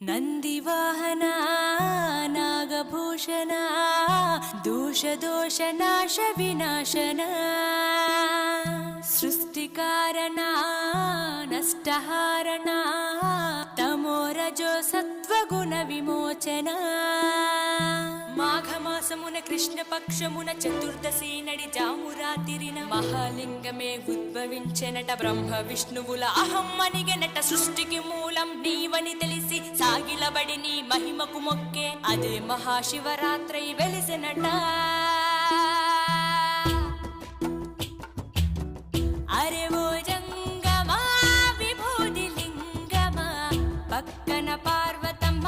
ನಂದಿವಾಹನ ನಾಗಭೂಷಣ ದೋಷ ದೋಷ ನಾಶ ವಿನಾಶನ ಸೃಷ್ಟಿಕಾರಣ ನಷ್ಟಹಾರಣ ತಮೋರಜೋ ಸತ್ವಗುಣ ವಿಮೋಚನ మాఘమాసమున కృష్ణ పక్షమున చతుర్దశి నడి జామురాతిరిన మహాలింగమే ఉద్భవించెనట బ్రహ్మ విష్ణువుల అహం అనిగెనట సృష్టికి మూలం నీవని తెలిసి సాగిలబడి నీ మహిమకు మొక్కే అదే మహాశివరాత్రి వెలిసెనట అరే ఓ జంగమా విభూతి లింగమా పక్కన పార్వతమ్మ